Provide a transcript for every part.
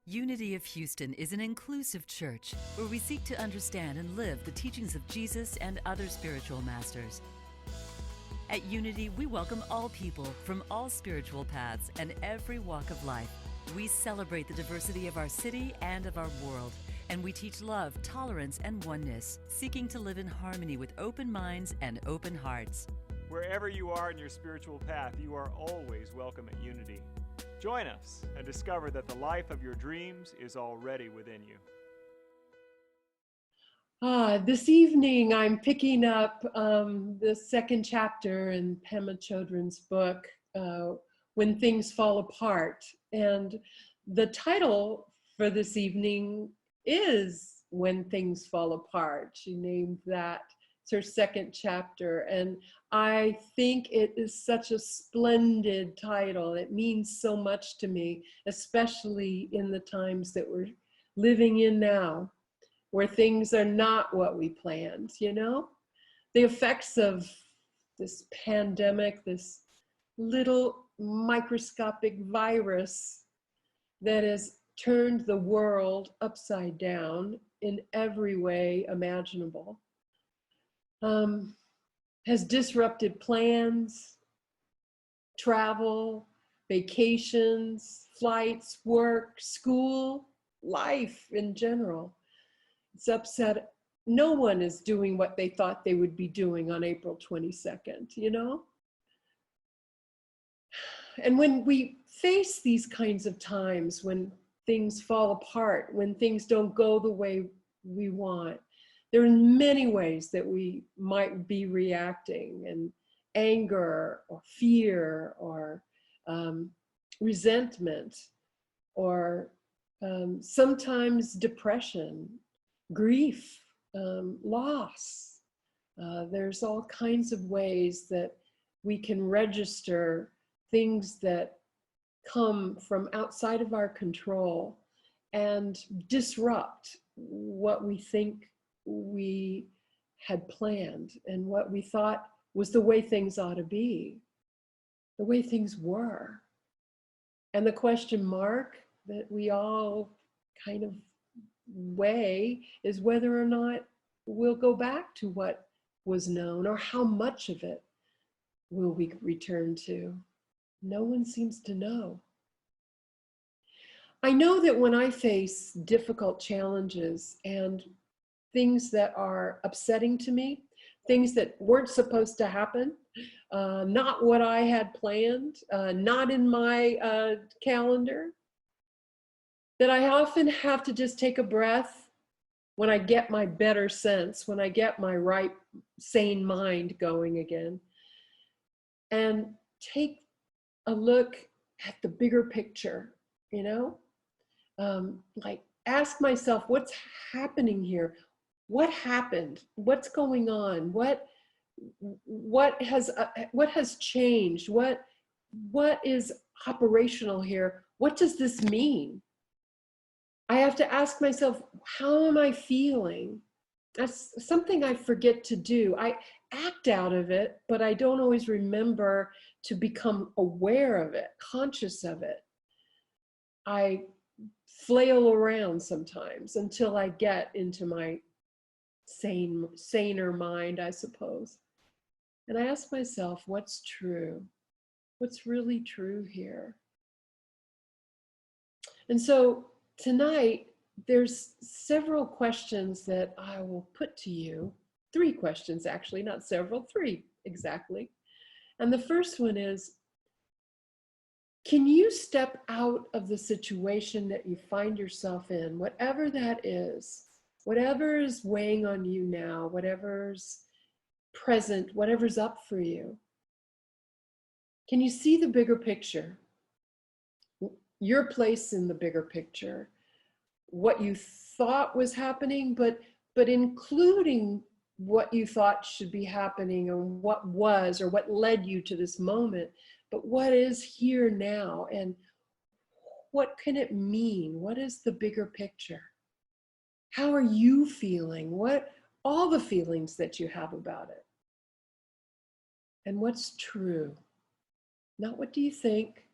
Unity of Houston is an inclusive church where we seek to understand and live the teachings of Jesus and other spiritual masters. At Unity, we welcome all people from all spiritual paths and every walk of life. We celebrate the diversity of our city and of our world, and we teach love, tolerance, and oneness, seeking to live in harmony with open minds and open hearts. Wherever you are in your spiritual path, you are always welcome at Unity. Join us and discover that the life of your dreams is already within you. This evening I'm picking up the second chapter in Pema Chodron's book, When Things Fall Apart. And the title for this evening is When Things Fall Apart. She named that. It's her second chapter. And I think it is such a splendid title. It means so much to me, especially in the times that we're living in now, where things are not what we planned, you know? The effects of this pandemic, this little microscopic virus that has turned the world upside down in every way imaginable, has disrupted plans, travel, vacations, flights, work, school, life in general. It's upset. No one is doing what they thought they would be doing on April 22nd, you know? And when we face these kinds of times, when things fall apart, when things don't go the way we want, there are many ways that we might be reacting, and anger or fear or resentment or sometimes depression, grief, loss. There's all kinds of ways that we can register things that come from outside of our control and disrupt what we think we had planned and what we thought was the way things ought to be, the way things were. And the question mark that we all kind of weigh is whether or not we'll go back to what was known, or how much of it will we return to. No one seems to know. I know that when I face difficult challenges and things that are upsetting to me, things that weren't supposed to happen, not what I had planned, not in my calendar, that I often have to just take a breath when I get my better sense, when I get my right, sane mind going again, and take a look at the bigger picture, you know? Like ask myself, what's happening here? What happened? What's going on? What has changed? What is operational here? What does this mean? I have to ask myself, how am I feeling? That's something I forget to do. I act out of it, but I don't always remember to become aware of it, conscious of it. I flail around sometimes until I get into my saner mind, I suppose. And I ask myself, what's true? What's really true here? And so tonight, there's several questions that I will put to you. 3 questions, actually, not several, 3 exactly. And the first one is, can you step out of the situation that you find yourself in, whatever that is, whatever is weighing on you now, whatever's present, whatever's up for you? Can you see the bigger picture? Your place in the bigger picture, what you thought was happening, but including what you thought should be happening, or what was, or what led you to this moment, but what is here now, and what can it mean? What is the bigger picture? How are you feeling? What, all the feelings that you have about it. And what's true? Not what do you think,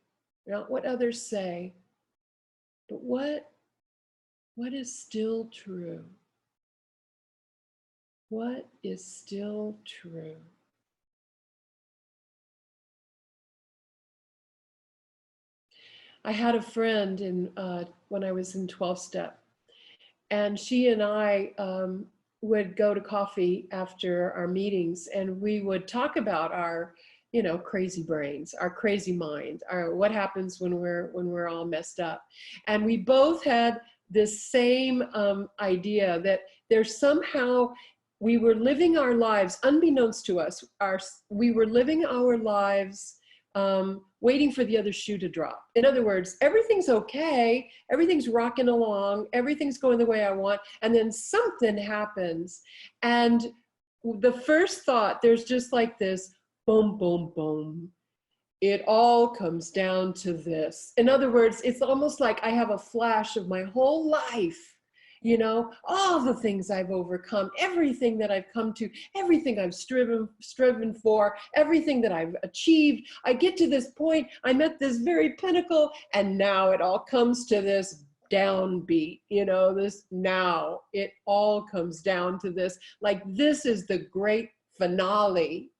not what others say, but what What is still true? What is still true? I had a friend when I was in 12-step, and she and I would go to coffee after our meetings, and we would talk about our, crazy brains, our crazy mind, our what happens when we're all messed up. And we both had this same idea that there's somehow we were living our lives unbeknownst to us. We were living our lives waiting for the other shoe to drop. In other words, everything's okay, everything's rocking along, everything's going the way I want, and then something happens. And the first thought, there's just like this, boom, boom, boom. It all comes down to this. In other words, it's almost like I have a flash of my whole life. All the things I've overcome, everything that I've come to, everything I've striven for, everything that I've achieved. I get to this point, I'm at this very pinnacle, and now it all comes to this downbeat, now it all comes down to this, like this is the great finale.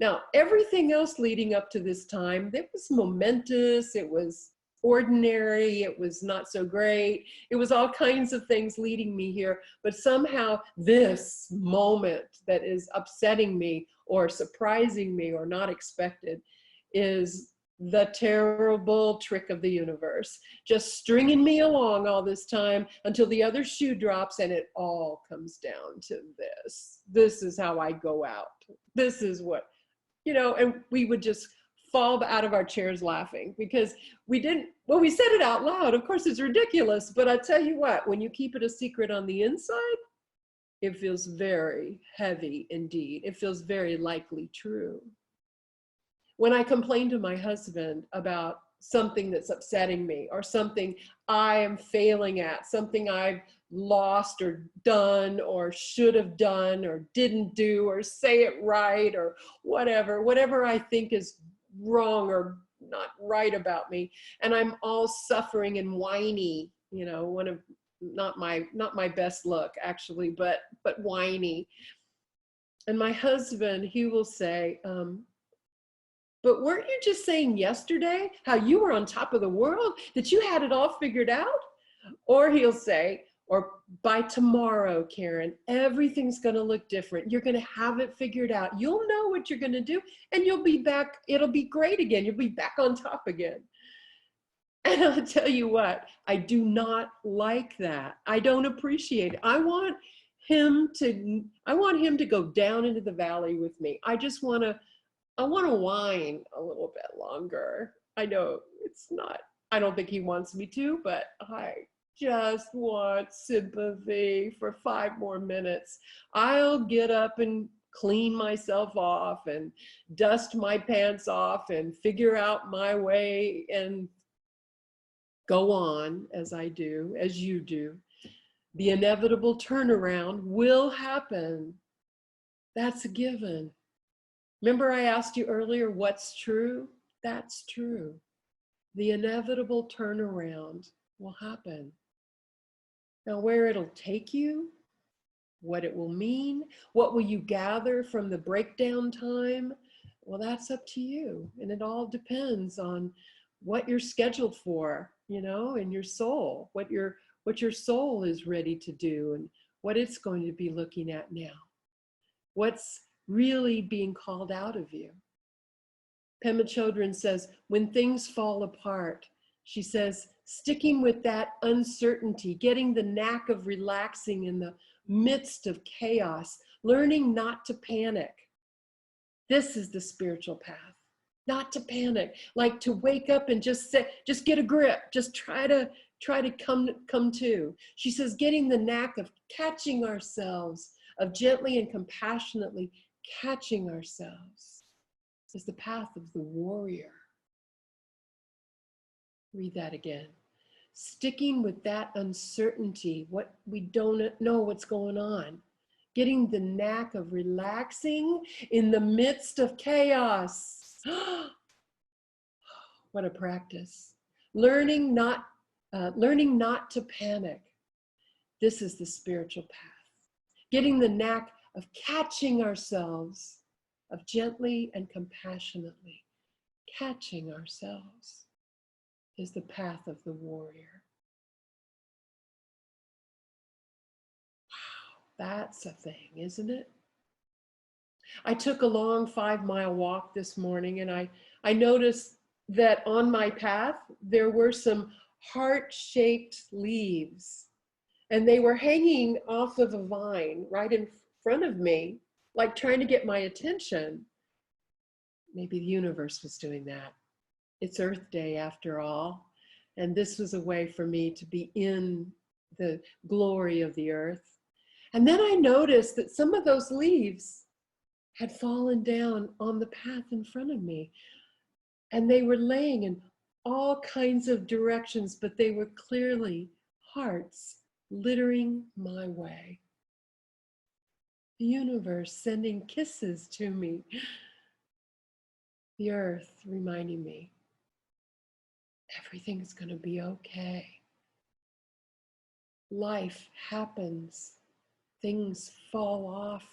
Now, everything else leading up to this time, it was momentous, it was ordinary, it was not so great, it was all kinds of things leading me here, but somehow this moment that is upsetting me or surprising me or not expected is the terrible trick of the universe, just stringing me along all this time until the other shoe drops, and it all comes down to this. This is how I go out. This is what, and we would just fall out of our chairs laughing because we said it out loud. Of course, it's ridiculous, but I tell you what, when you keep it a secret on the inside, it feels very heavy indeed. It feels very likely true. When I complain to my husband about something that's upsetting me or something I am failing at, something I've lost or done or should have done or didn't do or say it right or whatever I think is wrong or not right about me, and I'm all suffering and whiny, not my best look actually, but whiny. And my husband, he will say, but weren't you just saying yesterday how you were on top of the world, that you had it all figured out? Or he'll say, or by tomorrow, Karen, everything's going to look different. You're going to have it figured out. You'll know what you're going to do, and you'll be back. It'll be great again. You'll be back on top again. And I'll tell you what, I do not like that. I don't appreciate it. I want him to go down into the valley with me. I want to whine a little bit longer. I know I don't think he wants me to, but I just want sympathy for 5 more minutes. I'll get up and clean myself off and dust my pants off and figure out my way and go on as I do, as you do. The inevitable turnaround will happen. That's a given. Remember I asked you earlier, what's true? That's true. The inevitable turnaround will happen. Now, where it'll take you, what it will mean, what will you gather from the breakdown time, well, that's up to you. And it all depends on what you're scheduled for, in your soul, what your soul is ready to do and what it's going to be looking at now. What's really being called out of you. Pema Chodron says, when things fall apart, she says, sticking with that uncertainty, getting the knack of relaxing in the midst of chaos, learning not to panic. This is the spiritual path. Not to panic, like to wake up and just get a grip, just try to come to. She says, getting the knack of catching ourselves, of gently and compassionately catching ourselves is the path of the warrior. Read that again. Sticking with that uncertainty, what we don't know what's going on. Getting the knack of relaxing in the midst of chaos. What a practice. Learning not to panic. This is the spiritual path. Getting the knack of catching ourselves, of gently and compassionately catching ourselves, is the path of the warrior. Wow, that's a thing, isn't it? I took a long 5-mile walk this morning, and I noticed that on my path there were some heart-shaped leaves, and they were hanging off of a vine right in front of me, like trying to get my attention. Maybe the universe was doing that. It's Earth Day after all, and this was a way for me to be in the glory of the earth. And then I noticed that some of those leaves had fallen down on the path in front of me, and they were laying in all kinds of directions, but they were clearly hearts littering my way. The universe sending kisses to me. The earth reminding me everything's going to be okay. Life happens. Things fall off.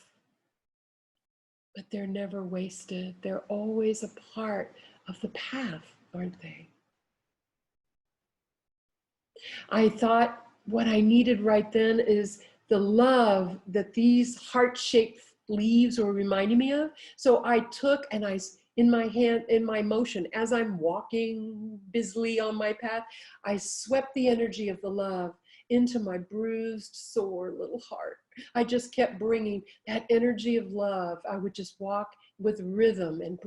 But they're never wasted. They're always a part of the path, aren't they? I thought what I needed right then is the love that these heart-shaped leaves were reminding me of. So I took and in my hand, in my motion, as I'm walking busily on my path, I swept the energy of the love into my bruised, sore little heart. I just kept bringing that energy of love. I would just walk with rhythm and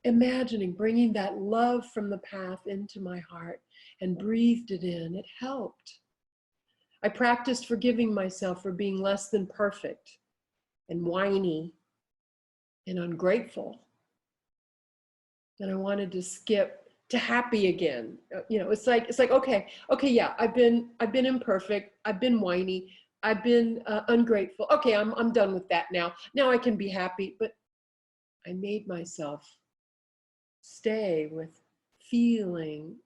imagining bringing that love from the path into my heart and breathed it in. It helped. I practiced forgiving myself for being less than perfect and whiny and ungrateful. And I wanted to skip to happy again. You know, it's like, okay, yeah, I've been imperfect. I've been whiny. I've been ungrateful. Okay, I'm done with that now. Now I can be happy. But I made myself stay with feeling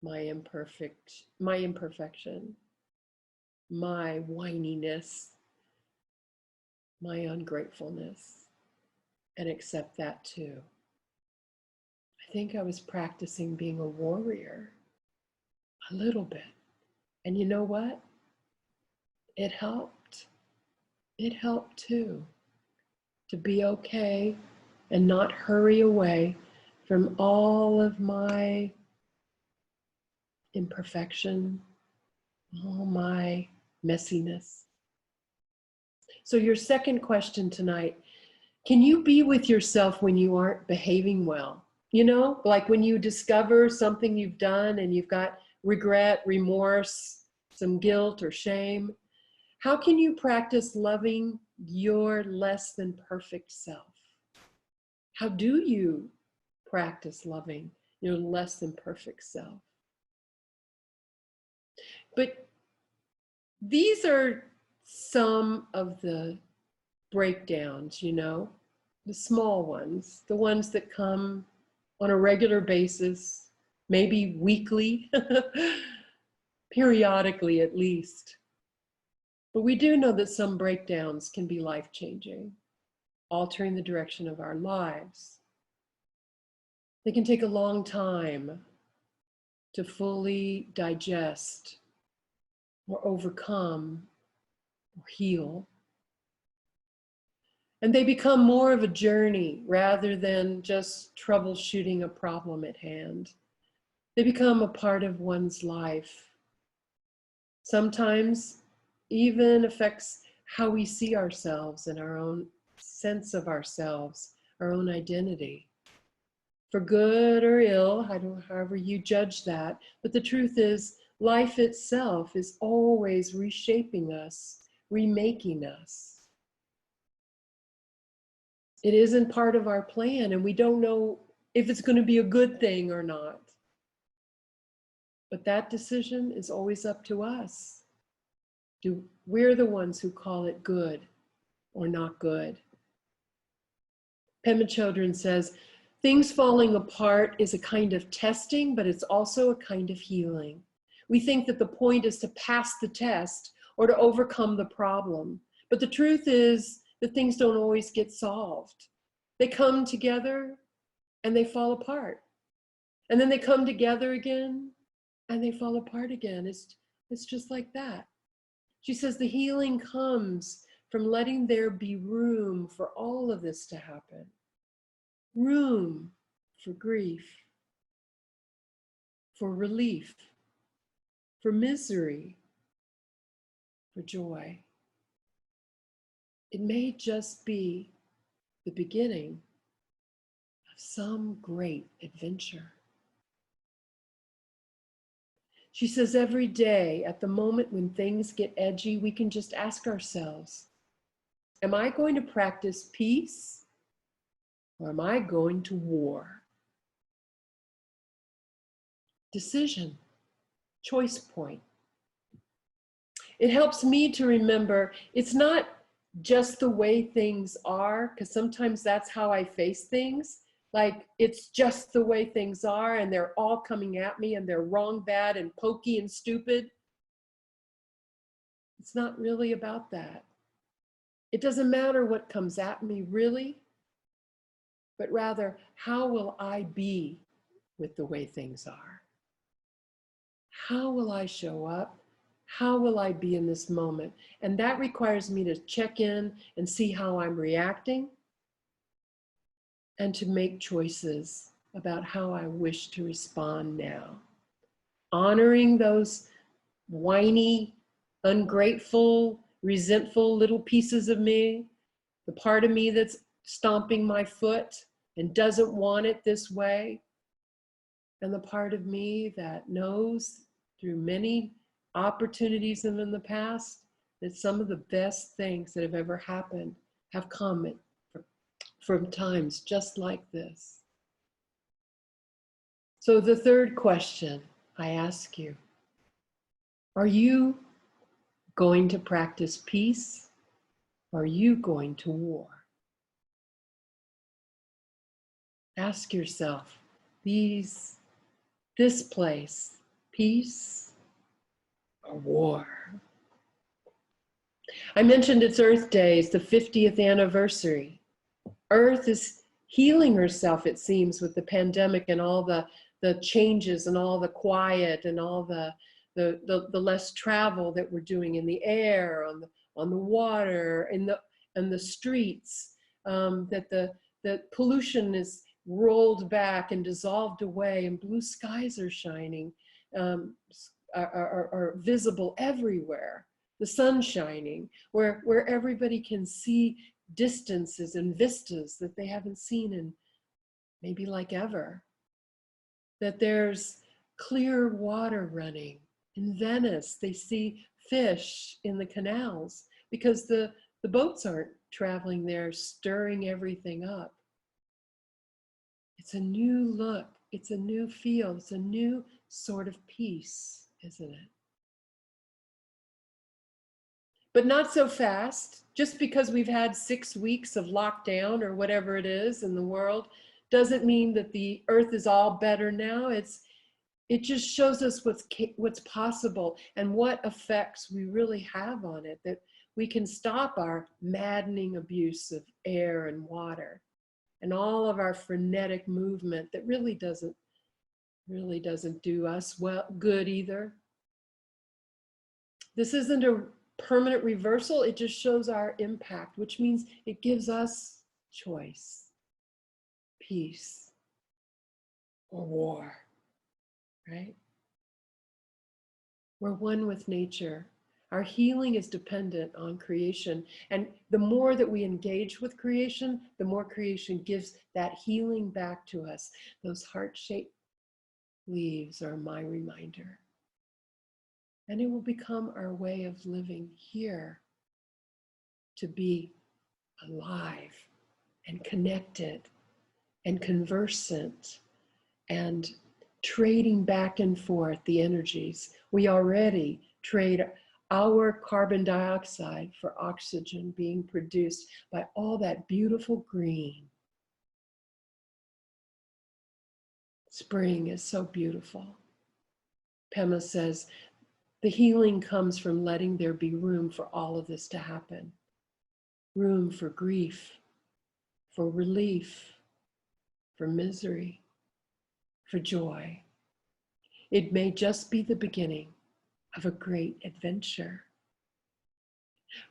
my imperfection, my whininess, my ungratefulness, and accept that too. I think I was practicing being a warrior a little bit. And you know what? It helped. It helped too, to be okay and not hurry away from all of my imperfection, all my messiness. So your second question tonight, can you be with yourself when you aren't behaving well? You know, like when you discover something you've done and you've got regret, remorse, some guilt or shame. How can you practice loving your less than perfect self? How do you practice loving your less than perfect self? But these are some of the breakdowns, you know, the small ones, the ones that come on a regular basis, maybe weekly, periodically at least. But we do know that some breakdowns can be life-changing, altering the direction of our lives. They can take a long time to fully digest or overcome or heal. And they become more of a journey rather than just troubleshooting a problem at hand. They become a part of one's life. Sometimes even affects how we see ourselves and our own sense of ourselves, our own identity. For good or ill, however you judge that, but the truth is, life itself is always reshaping us, remaking us. It isn't part of our plan, and we don't know if it's going to be a good thing or not. But that decision is always up to us. We're the ones who call it good or not good. Pema Chodron says, things falling apart is a kind of testing, but it's also a kind of healing. We think that the point is to pass the test or to overcome the problem. But the truth is that things don't always get solved. They come together and they fall apart. And then they come together again and they fall apart again. It's just like that. She says the healing comes from letting there be room for all of this to happen. Room for grief, for relief, for misery, for joy. It may just be the beginning of some great adventure. She says every day, at the moment when things get edgy, we can just ask ourselves, am I going to practice peace or am I going to war? Decision, choice point. It helps me to remember it's not just the way things are, because sometimes that's how I face things. Like it's just the way things are and they're all coming at me and they're wrong, bad, and pokey and stupid. It's not really about that. It doesn't matter what comes at me really, but rather how will I be with the way things are? How will I show up? How will I be in this moment? And that requires me to check in and see how I'm reacting and to make choices about how I wish to respond now. Honoring those whiny, ungrateful, resentful little pieces of me, the part of me that's stomping my foot and doesn't want it this way, and the part of me that knows through many opportunities in the past that some of the best things that have ever happened have come from times just like this. So the third question I ask you, are you going to practice peace or are you going to war? Ask yourself this place, peace or war? I mentioned it's Earth Day, it's the 50th anniversary. Earth is healing herself, it seems, with the pandemic and all the changes and all the quiet and all the less travel that we're doing in the air, on the water, in the streets, that the pollution is rolled back and dissolved away, and blue skies are shining, are visible everywhere. The sun shining, where everybody can see distances and vistas that they haven't seen in maybe like ever. That there's clear water running. In Venice, they see fish in the canals because the boats aren't traveling there, stirring everything up. It's a new look, it's a new feel, it's a new sort of peace, isn't it? But not so fast. Just because we've had 6 weeks of lockdown or whatever it is in the world doesn't mean that the earth is all better now. It just shows us what's possible and what effects we really have on it, that we can stop our maddening abuse of air and water and all of our frenetic movement that really doesn't do us good either. This isn't a permanent reversal, it just shows our impact, which means it gives us choice, peace or war, right? We're one with nature. Our healing is dependent on creation. And the more that we engage with creation, the more creation gives that healing back to us. Those heart-shaped leaves are my reminder. And it will become our way of living here, to be alive and connected and conversant and trading back and forth the energies. We already trade our carbon dioxide for oxygen being produced by all that beautiful green. Spring is so beautiful. Pema says, the healing comes from letting there be room for all of this to happen. Room for grief, for relief, for misery, for joy. It may just be the beginning of a great adventure.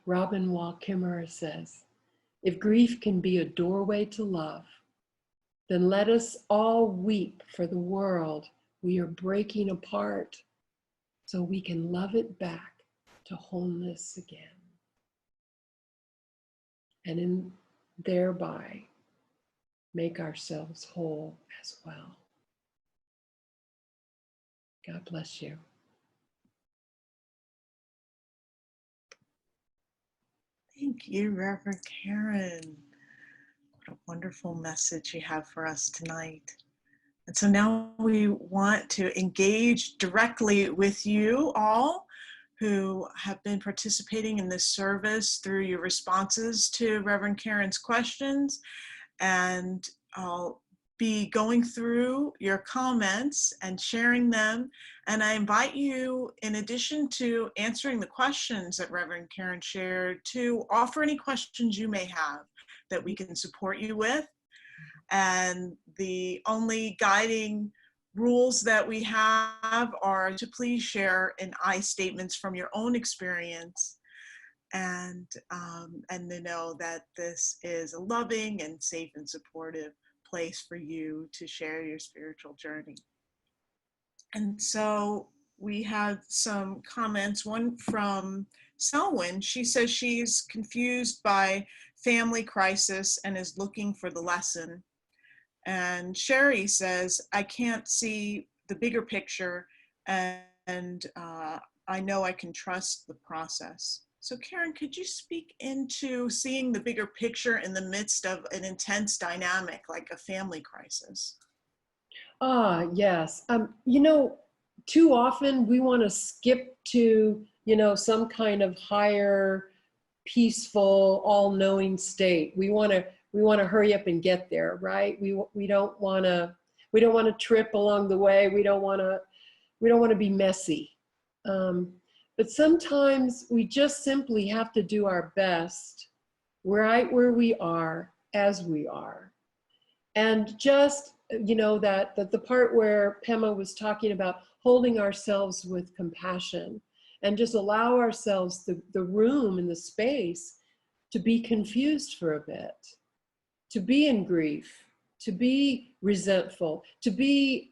Robin Wall Kimmerer says, if grief can be a doorway to love, then let us all weep for the world we are breaking apart so we can love it back to wholeness again. And in thereby make ourselves whole as well. God bless you. Thank you, Reverend Karen. What a wonderful message you have for us tonight. And so now we want to engage directly with you all who have been participating in this service through your responses to Reverend Karen's questions. And I'll be going through your comments and sharing them. And I invite you, in addition to answering the questions that Reverend Karen shared, to offer any questions you may have that we can support you with. And the only guiding rules that we have are to please share in I statements from your own experience, and to know that this is a loving and safe and supportive place for you to share your spiritual journey. And so we had some comments, one from Selwyn. She says she's confused by family crisis and is looking for the lesson. And Sherry says, I can't see the bigger picture, and I know I can trust the process. So Karen, could you speak into seeing the bigger picture in the midst of an intense dynamic like a family crisis? Yes. You know, too often we want to skip to, you know, some kind of higher, peaceful, all-knowing state. We want to hurry up and get there, right? We don't want to trip along the way. We don't want to be messy. But sometimes we just simply have to do our best right where we are, as we are. And just, you know, that the part where Pema was talking about holding ourselves with compassion and just allow ourselves the room and the space to be confused for a bit, to be in grief, to be resentful, to be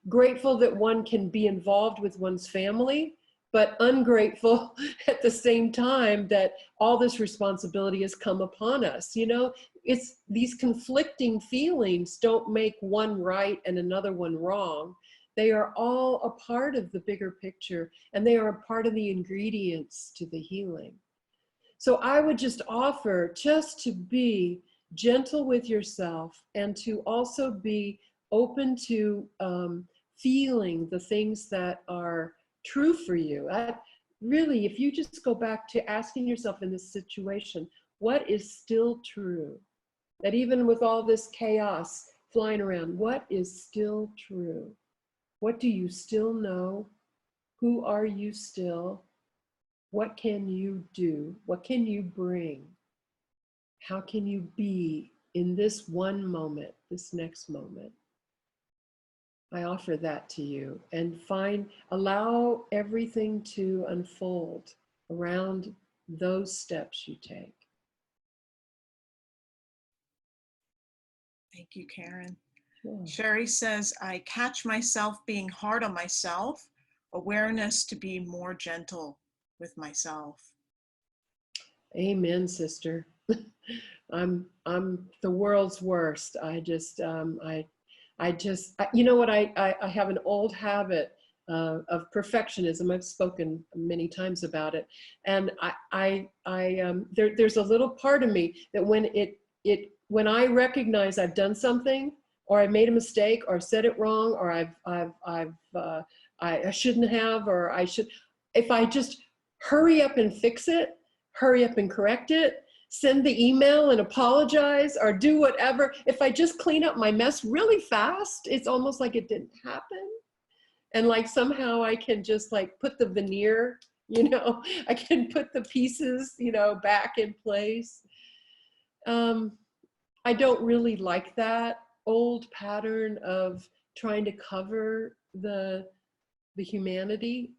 grateful that one can be involved with one's family, but ungrateful at the same time that all this responsibility has come upon us. You know, it's these conflicting feelings don't make one right and another one wrong. They are all a part of the bigger picture, and they are a part of the ingredients to the healing. So I would just offer just to be gentle with yourself and to also be open to feeling the things that are true for you. Really, if you just go back to asking yourself in this situation, what is still true? That even with all this chaos flying around, what is still true? What do you still know? Who are you still? What can you do? What can you bring? How can you be in this one moment, this next moment? I offer that to you, and allow everything to unfold around those steps you take. Thank you, Karen. Sure. Sherry says, I catch myself being hard on myself, awareness to be more gentle with myself. Amen, sister. I'm the world's worst. You know what, I have an old habit of perfectionism. I've spoken many times about it. And there's a little part of me that when I recognize I've done something, or I made a mistake, or said it wrong, or I shouldn't have, or I should, if I just hurry up and fix it, hurry up and correct it, send the email and apologize, or do whatever. If I just clean up my mess really fast, it's almost like it didn't happen. And like somehow I can just like put the veneer, you know, I can put the pieces, you know, back in place. I don't really like that old pattern of trying to cover the humanity.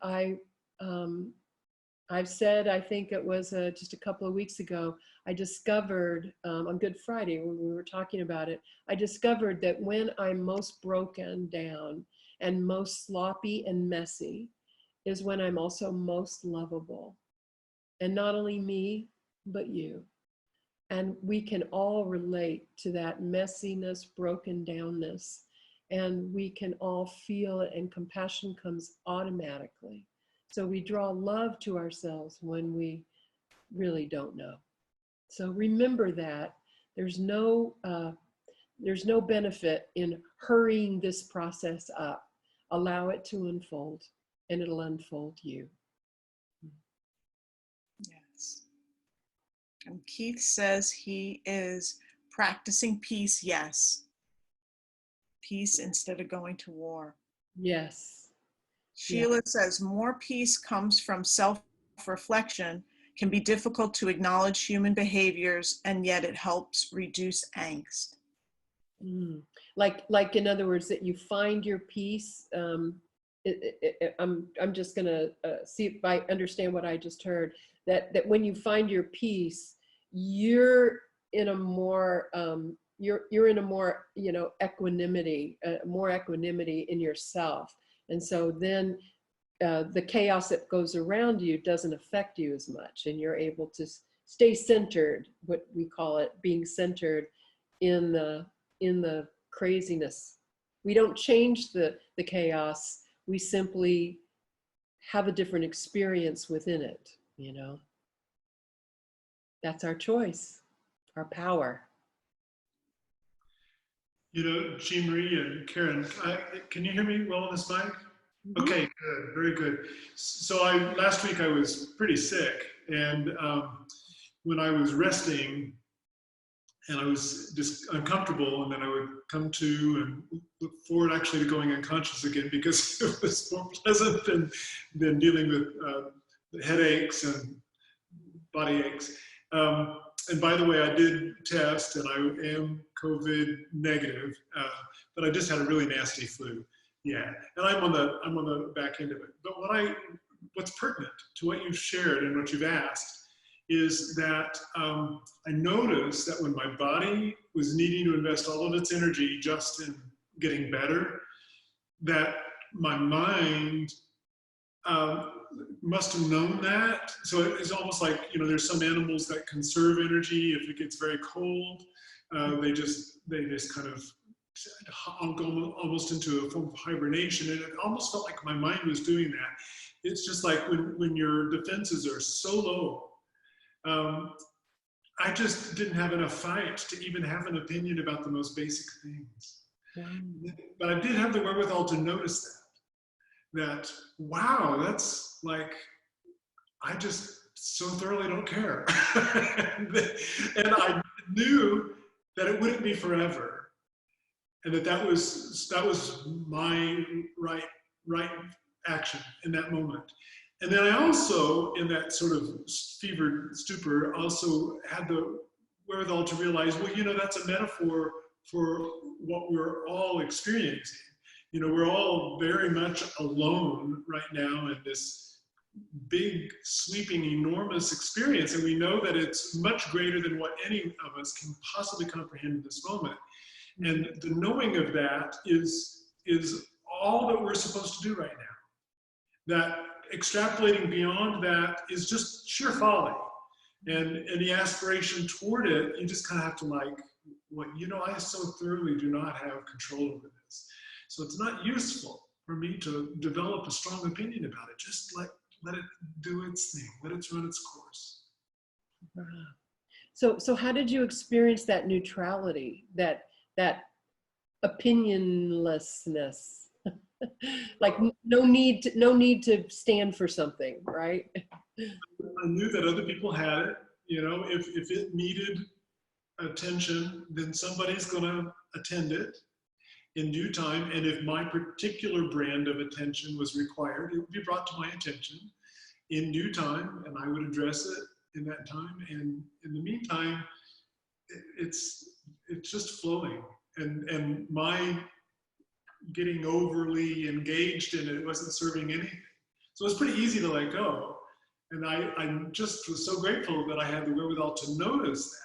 I've said, I think it was just a couple of weeks ago, I discovered on Good Friday when we were talking about it, I discovered that when I'm most broken down and most sloppy and messy is when I'm also most lovable. And not only me, but you. And we can all relate to that messiness, broken downness, and we can all feel it, and compassion comes automatically. So we draw love to ourselves when we really don't know. So remember that there's no benefit in hurrying this process up. Allow it to unfold, and it'll unfold you. Yes. And Keith says he is practicing peace, yes. Peace instead of going to war. Yes. Sheila says more peace comes from self-reflection, can be difficult to acknowledge human behaviors, and yet it helps reduce angst. Like in other words, that you find your peace. I'm just gonna see if I understand what I just heard. That when you find your peace, you're in a more you're in a more, you know, equanimity, more equanimity in yourself, and so then the chaos that goes around you doesn't affect you as much, and you're able to stay centered. What we call it, being centered in the craziness. We don't change the chaos. We simply have a different experience within it, you know. That's our choice, our power. You know, Jean Marie and Karen, can you hear me well on this mic? Mm-hmm. Okay, good, very good. So last week I was pretty sick, and when I was resting, and I was just uncomfortable, and then I would come to and look forward actually to going unconscious again, because it was more pleasant than dealing with headaches and body aches. And by the way, I did test, and I am COVID negative, but I just had a really nasty flu. Yeah, and I'm on the back end of it. But what's pertinent to what you've shared and what you've asked is that I noticed that when my body was needing to invest all of its energy just in getting better, that my mind must have known that. So it's almost like, you know, there's some animals that conserve energy. If it gets very cold, they just kind of go almost into a form of hibernation. And it almost felt like my mind was doing that. It's just like when your defenses are so low, I just didn't have enough fight to even have an opinion about the most basic things. But I did have the wherewithal to notice that wow, that's like, I just so thoroughly don't care. And I knew that it wouldn't be forever, and that was my right action in that moment. And then I also, in that sort of fevered stupor, also had the wherewithal to realize, well, you know, that's a metaphor for what we're all experiencing. You know, we're all very much alone right now in this big, sweeping, enormous experience. And we know that it's much greater than what any of us can possibly comprehend in this moment. And the knowing of that is all that we're supposed to do right now. That extrapolating beyond that is just sheer folly. And the aspiration toward it, you just kind of have to like, what, you know, I so thoroughly do not have control over this. So it's not useful for me to develop a strong opinion about it. Just let it do its thing. Let it run its course. So how did you experience that neutrality, that opinionlessness? Like no need to stand for something, right? I knew that other people had it. You know, if it needed attention, then somebody's going to attend it. in due time, and if my particular brand of attention was required, it would be brought to my attention in due time, and I would address it in that time. And in the meantime, it's just flowing. And my getting overly engaged in it wasn't serving anything. So it was pretty easy to let go. And I just was so grateful that I had the wherewithal to notice that.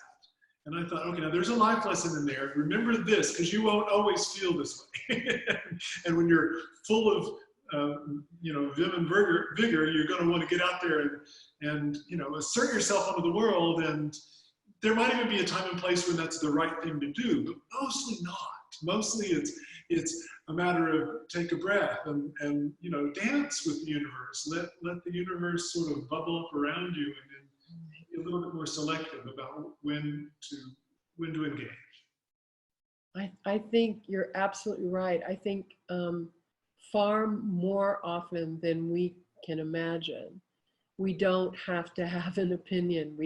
And I thought, okay, now there's a life lesson in there. Remember this, because you won't always feel this way. And when you're full of, vim and vigor, you're going to want to get out there and assert yourself onto the world. And there might even be a time and place when that's the right thing to do, but mostly not. Mostly it's a matter of take a breath and dance with the universe. Let the universe sort of bubble up around you, and then be a little bit more selective about when to engage. I think you're absolutely right. I think far more often than we can imagine, we don't have to have an opinion.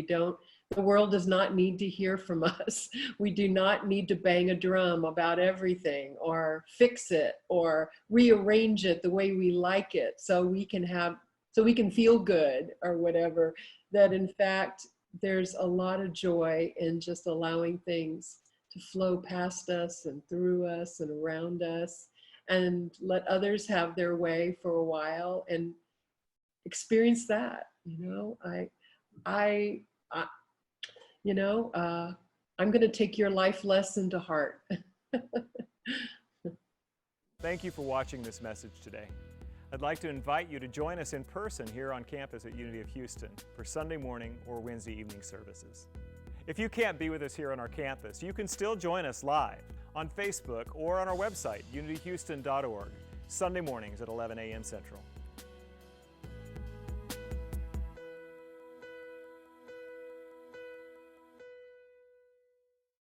The world does not need to hear from us. We do not need to bang a drum about everything or fix it or rearrange it the way we like it so we can feel good or whatever. That in fact, there's a lot of joy in just allowing things to flow past us and through us and around us, and let others have their way for a while and experience that. I'm going to take your life lesson to heart. Thank you for watching this message today. I'd like to invite you to join us in person here on campus at Unity of Houston for Sunday morning or Wednesday evening services. If you can't be with us here on our campus, you can still join us live on Facebook or on our website, unityhouston.org, Sunday mornings at 11 a.m. Central.